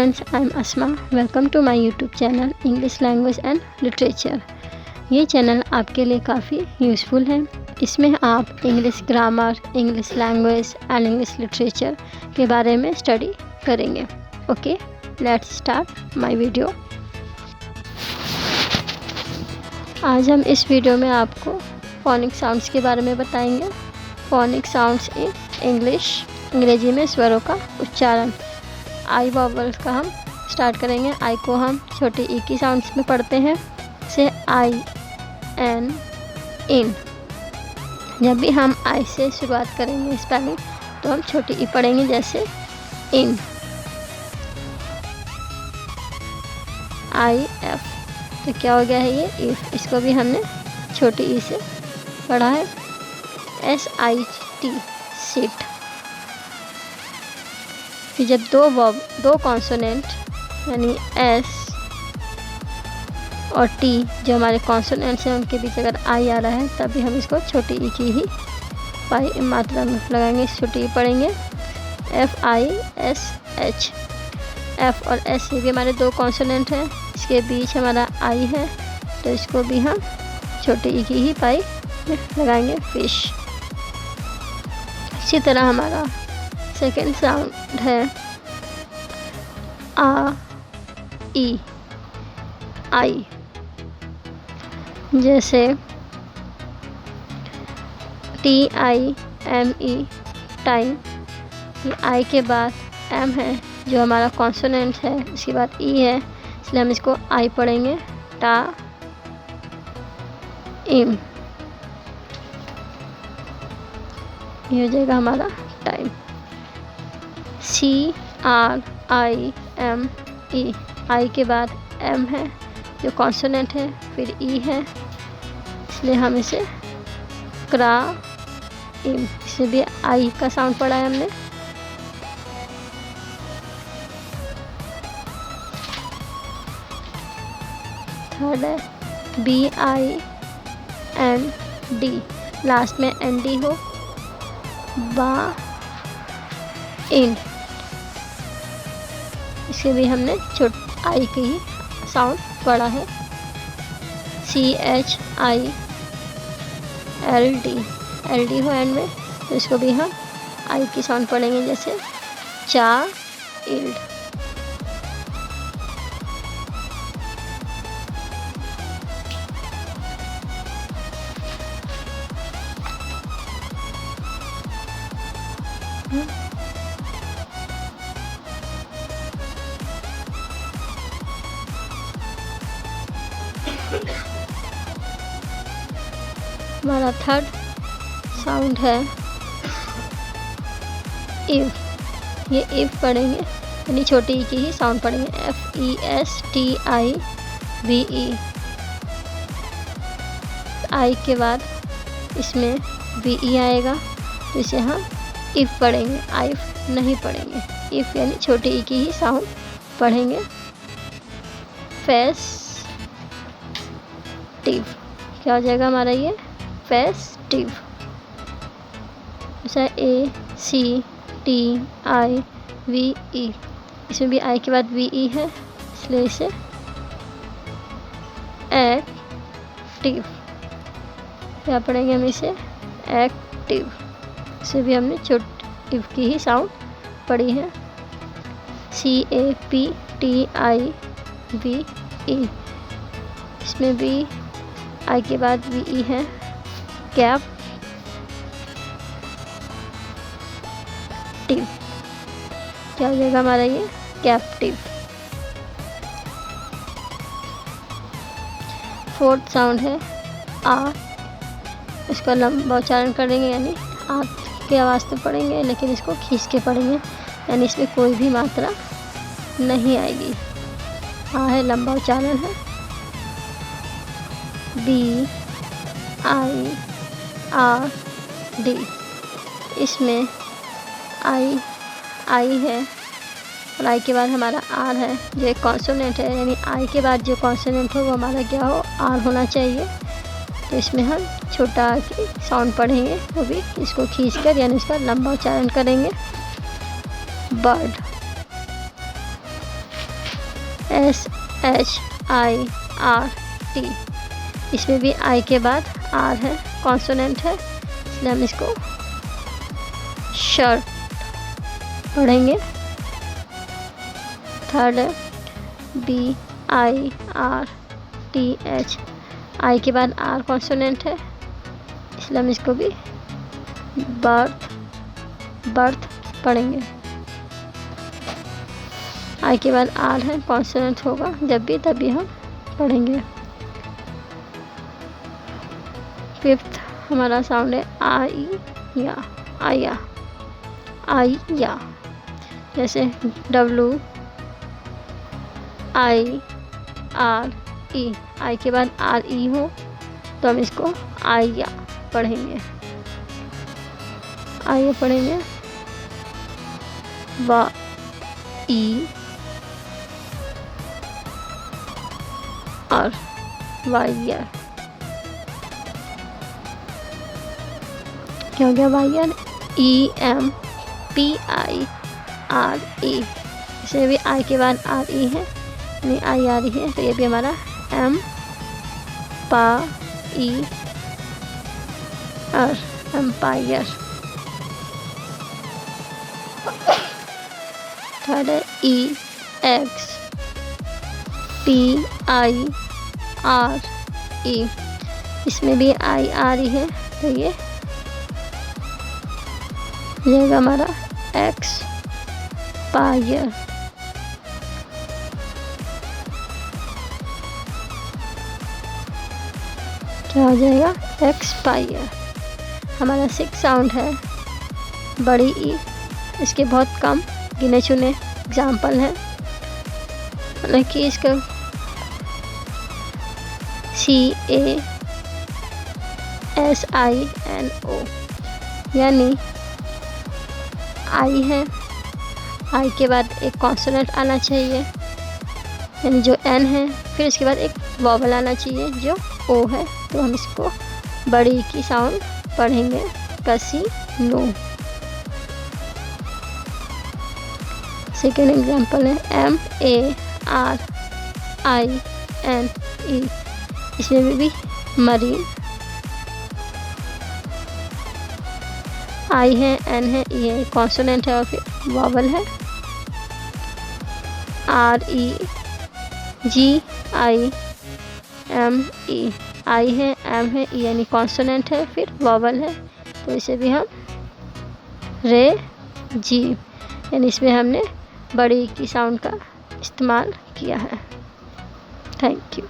Friends, I am Asma. Welcome to my YouTube channel English language and literature. ये channel आपके लिए काफ़ी useful है। इसमें आप English grammar, English language and English literature के बारे में स्टडी करेंगे। Okay, let's start my video. आज हम इस वीडियो में आपको फोनिक साउंड्स के बारे में बताएंगे। फोनिक साउंड्स इन इंग्लिश, अंग्रेजी में स्वरों का उच्चारण। आई वॉवल्स का हम स्टार्ट करेंगे। आई को हम छोटे ई की साउंड्स में पढ़ते हैं, से आई, एन, इन। जब भी हम आई से शुरुआत करेंगे स्पेलिंग तो हम छोटी ई पढ़ेंगे, जैसे इन, आई एफ। तो क्या हो गया है ये इफ। इसको भी हमने छोटी ई से पढ़ा है। S I T, seat. फिर जब दो कॉन्सोनेंट यानी एस और टी जो हमारे कॉन्सोनेंट्स हैं उनके बीच अगर आई आ रहा है तभी हम इसको छोटी ई की ही पाई मात्रा में लगाएंगे, छोटी ई पढ़ेंगे। F I S H. F और एस ये भी हमारे दो कॉन्सोनेंट हैं, इसके बीच हमारा आई है तो इसको भी हम छोटी ई की ही पाई में लगाएंगे, फिश। इसी तरह हमारा सेकेंड साउंड है आ, ई, आई। जैसे T I M E, time. I के बाद एम है जो हमारा कॉन्सोनेंट है, उसके बाद ई है, इसलिए हम इसको आई पढ़ेंगे, टा, इम। ये हो जाएगा हमारा time. C R I M E. I के बाद एम है जो कॉन्सोनेंट है, फिर ई है, इसलिए हम इसे क्रा, इम। इसमें भी आई का साउंड पढ़ा है हमने। थर्ड है B I N D, last में एन डी हो, बा, इन। इसे भी हमने आई की ही साउंड पढ़ा है। ची H I L D, L D हो एंड में, तो इसको भी हम आई की साउंड पढ़ेंगे, जैसे चा, इल्ड। हमारा थर्ड साउंड है इफ। ये इफ पढ़ेंगे यानी छोटी ई की ही साउंड पढ़ेंगे, F E S T I V E. I के बाद इसमें वी ई आएगा तो इसे हम इफ पढ़ेंगे, आइफ नहीं पढ़ेंगे। इफ यानी छोटी ई की ही साउंड पढ़ेंगे। फेस्टिव, क्या हो जाएगा हमारा ये फेस्टिव। जैसा ए C T I V E, इसमें भी आई के बाद वी ई है, इसलिए इसे एक्टिव। क्या पढ़ेंगे हम इसे एक्टिव। इसे भी हमने छोटी की ही साउंड पढ़ी है। C A P T I V E, इसमें भी आई के बाद वी ई है, कैप, टिव। क्या हो जाएगा हमारा ये कैप्टिव। फोर्थ साउंड है आ। इसका लंबा उच्चारण करेंगे यानी आ की आवाज़ तो पढ़ेंगे लेकिन इसको खींच के पढ़ेंगे, यानी इसमें कोई भी मात्रा नहीं आएगी। आ है, लंबा उच्चारण है। बी आई आर डी, इसमें आई है और आई के बाद हमारा आर है जो एक कॉन्सोनेंट है, यानी आई के बाद जो कॉन्सोनेंट हो वो हमारा क्या हो, आर होना चाहिए। तो इसमें हम छोटा आर की साउंड पढ़ेंगे, वो भी इसको खींचकर यानी इसका लंबा उच्चारण करेंगे। बर्ड। SHIRT, इसमें भी आई के बाद आर है, कॉन्सोनेंट है, इसलिए हम इसको शर्ट पढ़ेंगे। थर्ड है BIRTH, आई के बाद आर कॉन्सोनेंट है, इसलिए हम इसको भी बर्थ पढ़ेंगे। आई के बाद आर है, कॉन्सोनेंट होगा जब भी तभी हम पढ़ेंगे। फिफ्थ हमारा साउंड है आइया, जैसे WIRE, आई के बाद RE हो तो हम इसको आइया पढ़ेंगे। आइए पढ़ेंगे और वायर। क्या हो गया? वायर EMPIRE, इसमें भी आई के बाद RE है, यानी IRE है, तो ये भी हमारा एम्पायर। थर्ड है EXPIRE, इसमें भी IRE है, तो ये रहेगा हमारा एक्सपायर। क्या हो जाएगा? एक्सपायर। हमारा 6 साउंड है बड़ी ई, इसके बहुत कम गिने चुने एग्जाम्पल हैं, मतलब कि इसका CASINO, यानी आई है, आई के बाद एक कॉन्सोनेंट आना चाहिए यानी जो N है, फिर इसके बाद एक वॉवल आना चाहिए जो O है, तो हम इसको बड़ी की साउंड पढ़ेंगे कैसीनो। सेकेंड एग्जांपल है MARINE, इसमें भी मरीन, आई है, N है, E है, कॉन्सोनेंट है और फिर वॉवल है। REGIME, आई है, M है, E यानी कॉन्सोनेंट है, फिर वॉवल है, तो इसे भी हम जी, यानी इसमें हमने बड़ी की साउंड का इस्तेमाल किया है। Thank you.